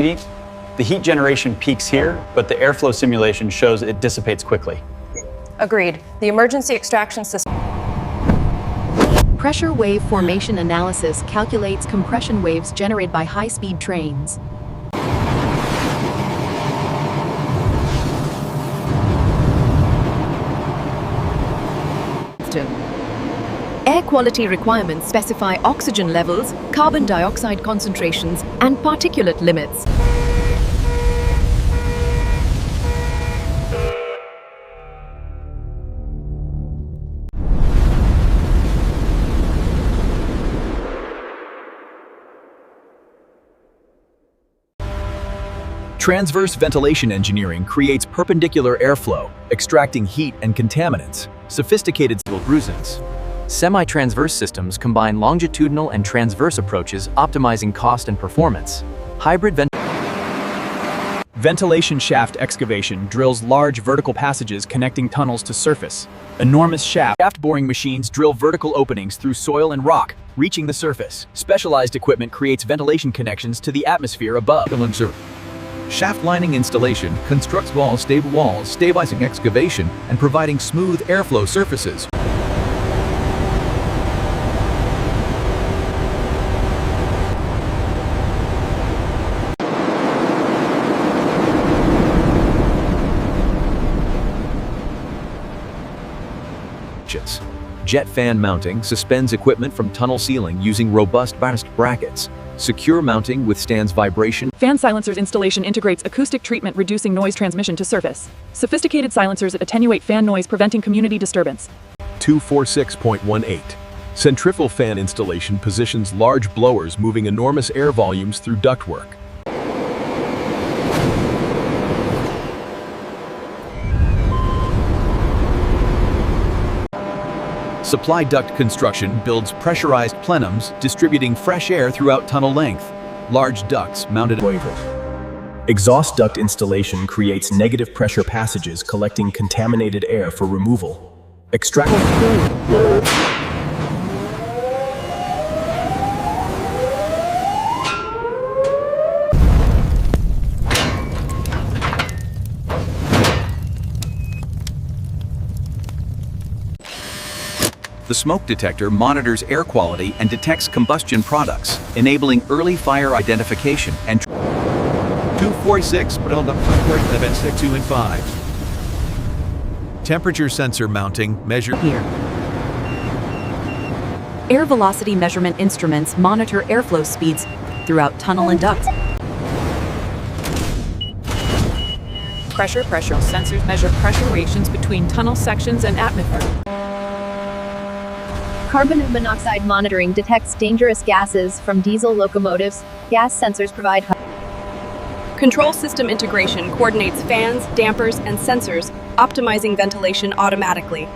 heat. The heat generation peaks here, but the airflow simulation shows it dissipates quickly. Agreed. The emergency extraction system. Pressure wave formation analysis calculates compression waves generated by high-speed trains. Air quality requirements specify oxygen levels, carbon dioxide concentrations, and particulate limits. Transverse ventilation engineering creates perpendicular airflow, extracting heat and contaminants. Sophisticated bruisins. Semi-transverse systems combine longitudinal and transverse approaches, optimizing cost and performance. Hybrid ventilation shaft excavation drills large vertical passages connecting tunnels to surface. Enormous shaft boring machines drill vertical openings through soil and rock, reaching the surface. Specialized equipment creates ventilation connections to the atmosphere above. Shaft lining installation constructs walls, stabilizing excavation, and providing smooth airflow surfaces. Jet fan mounting suspends equipment from tunnel ceiling using robust brackets. Secure mounting withstands vibration. Fan silencers installation integrates acoustic treatment, reducing noise transmission to surface. Sophisticated silencers attenuate fan noise, preventing community disturbance. 246.18. Centrifugal fan installation positions large blowers moving enormous air volumes through ductwork. Supply duct construction builds pressurized plenums, distributing fresh air throughout tunnel length. Large ducts mounted. Exhaust duct installation creates negative pressure passages collecting contaminated air for removal. The smoke detector monitors air quality and detects combustion products, enabling early fire identification and 246, but on the events 2 and 5. Temperature sensor mounting measure here. Air velocity measurement instruments monitor airflow speeds throughout tunnel and ducts. Pressure sensors measure pressure ratios between tunnel sections and atmosphere. Carbon monoxide monitoring detects dangerous gases from diesel locomotives. Gas sensors provide Control system integration coordinates fans, dampers, and sensors, optimizing ventilation automatically.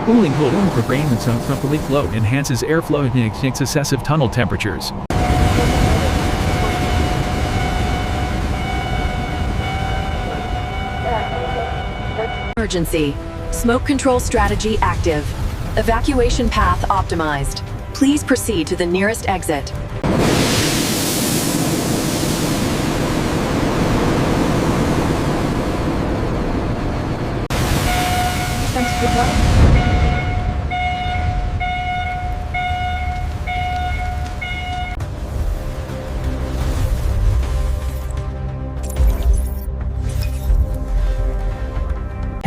Cooling room for brain and sound properly flow enhances airflow and extinguishes excessive tunnel temperatures. Emergency. Smoke control strategy active. Evacuation path optimized. Please proceed to the nearest exit.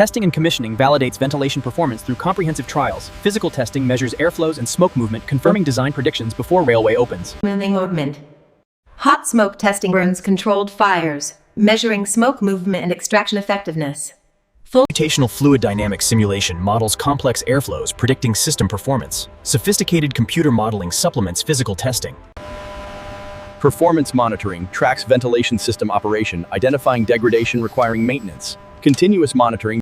Testing and commissioning validates ventilation performance through comprehensive trials. Physical testing measures airflows and smoke movement, confirming design predictions before railway opens. Movement. Hot smoke testing burns controlled fires, measuring smoke movement and extraction effectiveness. Computational fluid dynamics simulation models complex airflows, predicting system performance. Sophisticated computer modeling supplements physical testing. Performance monitoring tracks ventilation system operation, identifying degradation requiring maintenance. Continuous monitoring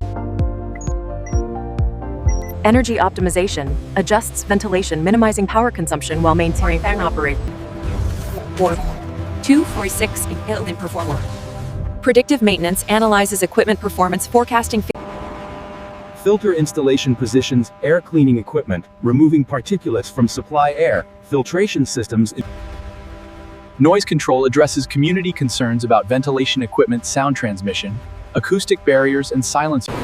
Energy optimization adjusts ventilation, minimizing power consumption while maintaining fan operation. 246 in performer. Predictive maintenance analyzes equipment performance, forecasting. Filter installation positions air cleaning equipment, removing particulates from supply air, filtration systems. Noise control addresses community concerns about ventilation equipment, sound transmission, acoustic barriers, and silencers.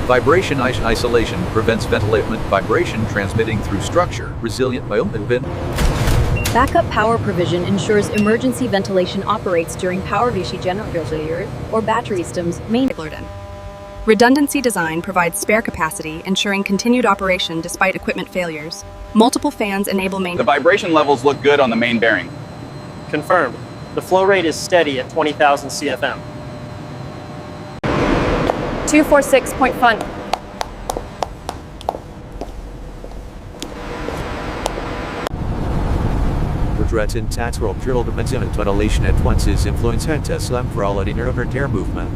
Vibration isolation prevents ventilation vibration transmitting through structure, resilient biome. Backup power provision ensures emergency ventilation operates during power generators or battery systems main. Redundancy design provides spare capacity, ensuring continued operation despite equipment failures. Multiple fans enable The vibration levels look good on the main bearing. Confirmed. The flow rate is steady at 20,000 CFM. 246.1. Redretin tactile drill dimension ventilation at once is influence slam for all inner air movement.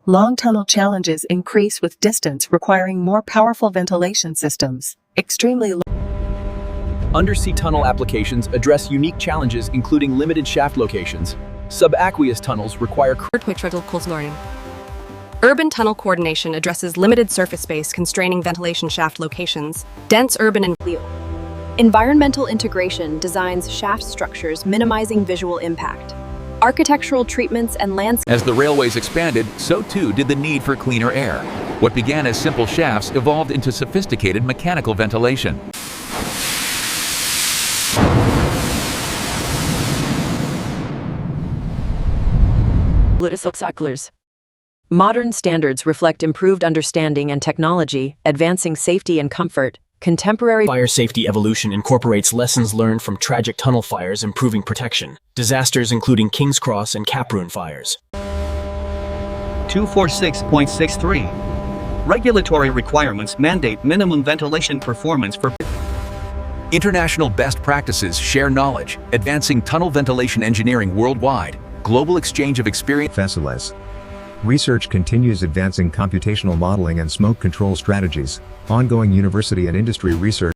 Long tunnel challenges increase with distance, requiring more powerful ventilation systems. Extremely Undersea tunnel applications address unique challenges, including limited shaft locations. Subaqueous tunnels require Urban tunnel coordination addresses limited surface space constraining ventilation shaft locations. Dense urban and environmental integration designs shaft structures minimizing visual impact. Architectural treatments and landscape. As the railways expanded, so too did the need for cleaner air. What began as simple shafts evolved into sophisticated mechanical ventilation. Modern standards reflect improved understanding and technology, advancing safety and comfort. Contemporary fire safety evolution incorporates lessons learned from tragic tunnel fires, improving protection. Disasters including King's Cross and Kaproon fires. 246.63. Regulatory requirements mandate minimum ventilation performance for International best practices share knowledge, advancing tunnel ventilation engineering worldwide. Global exchange of experience. Faciles. Research continues advancing computational modeling and smoke control strategies. Ongoing university and industry research.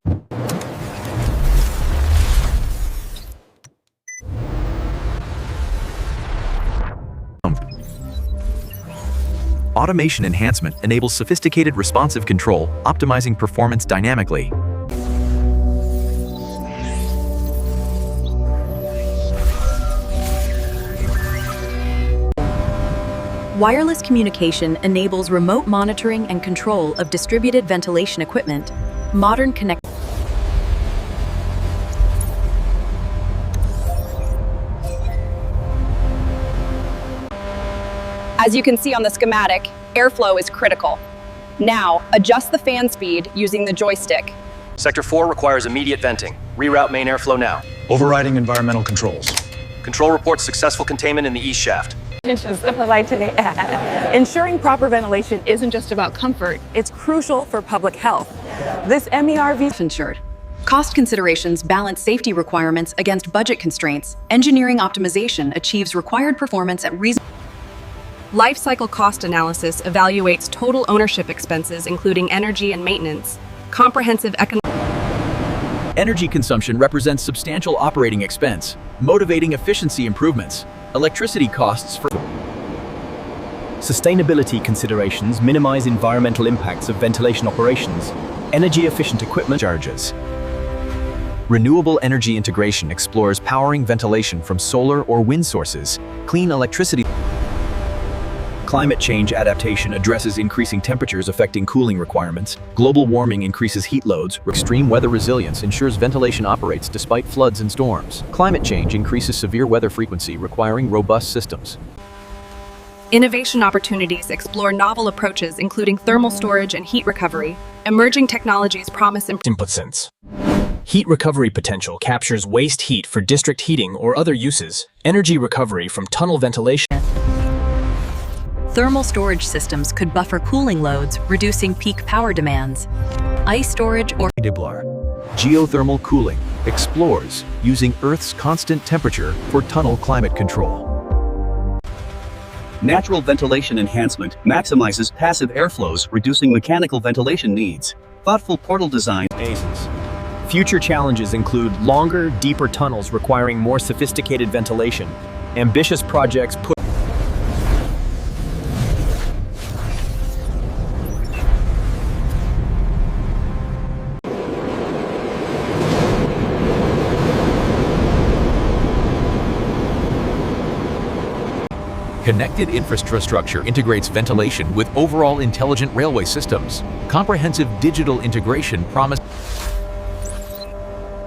Automation enhancement enables sophisticated responsive control, optimizing performance dynamically. Wireless communication enables remote monitoring and control of distributed ventilation equipment. Modern connect. As you can see on the schematic, airflow is critical. Now, adjust the fan speed using the joystick. Sector 4 requires immediate venting. Reroute main airflow now. Overriding environmental controls. Control reports successful containment in the east shaft. Ensuring proper ventilation isn't just about comfort, it's crucial for public health. This MERV insured. Cost considerations balance safety requirements against budget constraints. Engineering optimization achieves required performance at reasonable. Life cycle cost analysis evaluates total ownership expenses, including energy and maintenance. Comprehensive Energy consumption represents substantial operating expense, motivating efficiency improvements. Electricity costs for sustainability considerations minimize environmental impacts of ventilation operations. Energy-efficient equipment charges. Renewable energy integration explores powering ventilation from solar or wind sources. Clean electricity. Climate change adaptation addresses increasing temperatures affecting cooling requirements. Global warming increases heat loads. Extreme weather resilience ensures ventilation operates despite floods and storms. Climate change increases severe weather frequency, requiring robust systems. Innovation opportunities explore novel approaches, including thermal storage and heat recovery. Emerging technologies promise input sense. Heat recovery potential captures waste heat for district heating or other uses. Energy recovery from tunnel ventilation. Thermal storage systems could buffer cooling loads, reducing peak power demands. Ice storage or Geothermal cooling explores using Earth's constant temperature for tunnel climate control. Natural ventilation enhancement maximizes passive airflows, reducing mechanical ventilation needs. Thoughtful portal design. Future challenges include longer, deeper tunnels requiring more sophisticated ventilation. Ambitious projects put Connected infrastructure integrates ventilation with overall intelligent railway systems. Comprehensive digital integration promises.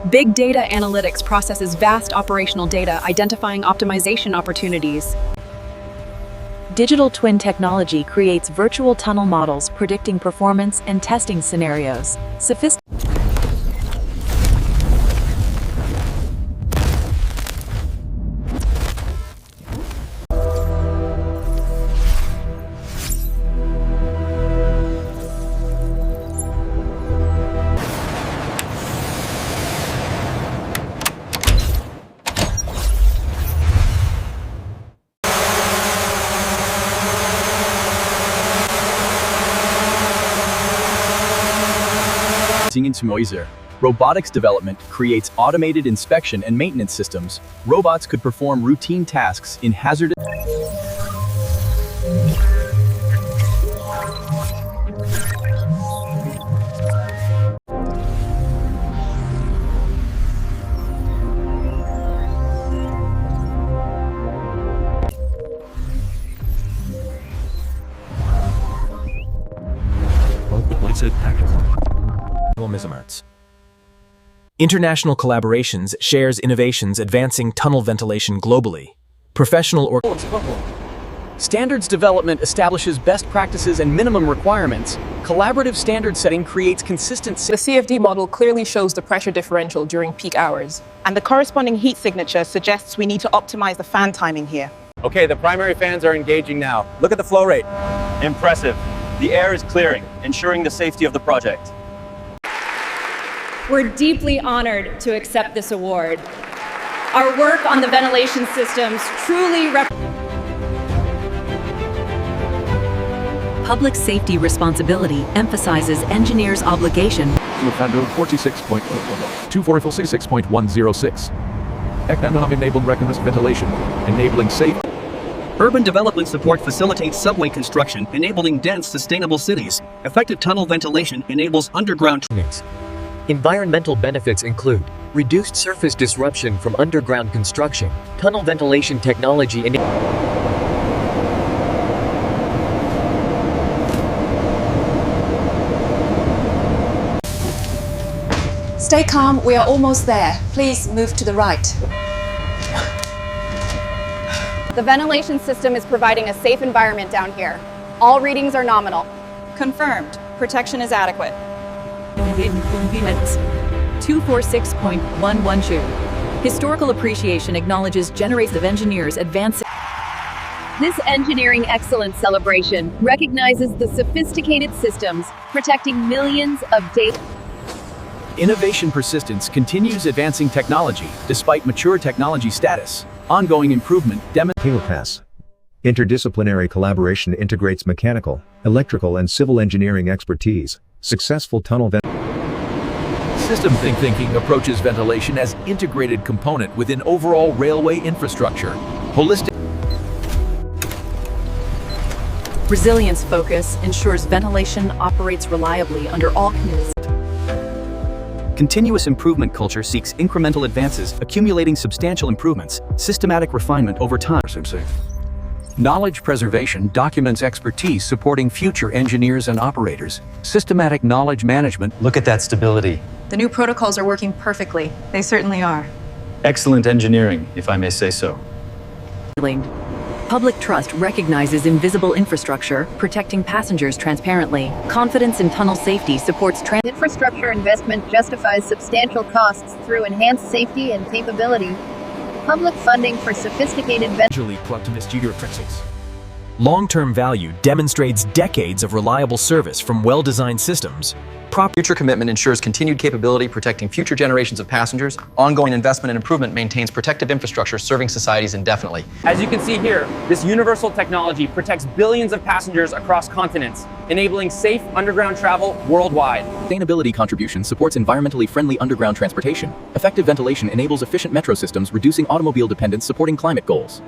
Big data analytics processes vast operational data, identifying optimization opportunities. Digital twin technology creates virtual tunnel models predicting performance and testing scenarios. Robotics development creates automated inspection and maintenance systems. Robots could perform routine tasks in hazardous. International collaborations shares innovations advancing tunnel ventilation globally. Professional or standards development establishes best practices and minimum requirements. Collaborative standard setting creates consistent. The CFD model clearly shows the pressure differential during peak hours, and the corresponding heat signature suggests we need to optimize the fan timing here. Okay, the primary fans are engaging now. Look at the flow rate. Impressive. The air is clearing, ensuring the safety of the project. We're deeply honored to accept this award. Our work on the ventilation systems truly Public safety responsibility emphasizes engineers' obligation. 246.106. Economic-enabled recognized ventilation, enabling safe. Urban development support facilitates subway construction, enabling dense, sustainable cities. Effective tunnel ventilation enables underground. Environmental benefits include reduced surface disruption from underground construction, tunnel ventilation technology Stay calm, we are almost there. Please move to the right. The ventilation system is providing a safe environment down here. All readings are nominal. Confirmed. Protection is adequate. 246.112. Historical appreciation acknowledges generations of engineers advancing. This engineering excellence celebration recognizes the sophisticated systems protecting millions of data. Innovation persistence continues advancing technology despite mature technology status. Ongoing improvement Pass. Interdisciplinary collaboration integrates mechanical, electrical and civil engineering expertise. Successful tunnel System thinking approaches ventilation as integrated component within overall railway infrastructure. Holistic Resilience focus ensures ventilation operates reliably under all conditions. Continuous improvement culture seeks incremental advances, accumulating substantial improvements, systematic refinement over time. knowledge preservation documents expertise supporting future engineers and operators. Systematic knowledge management. Look at that stability. The new protocols are working perfectly. They certainly are. Excellent engineering, if I may say so. Public trust recognizes invisible infrastructure, protecting passengers transparently. Confidence in tunnel safety supports infrastructure investment justifies substantial costs through enhanced safety and capability. Public funding for sophisticated Long-term value demonstrates decades of reliable service from well-designed systems. Future commitment ensures continued capability, protecting future generations of passengers. Ongoing investment and improvement maintains protective infrastructure serving societies indefinitely. As you can see here, this universal technology protects billions of passengers across continents, enabling safe underground travel worldwide. Sustainability contribution supports environmentally friendly underground transportation. Effective ventilation enables efficient metro systems, reducing automobile dependence, supporting climate goals.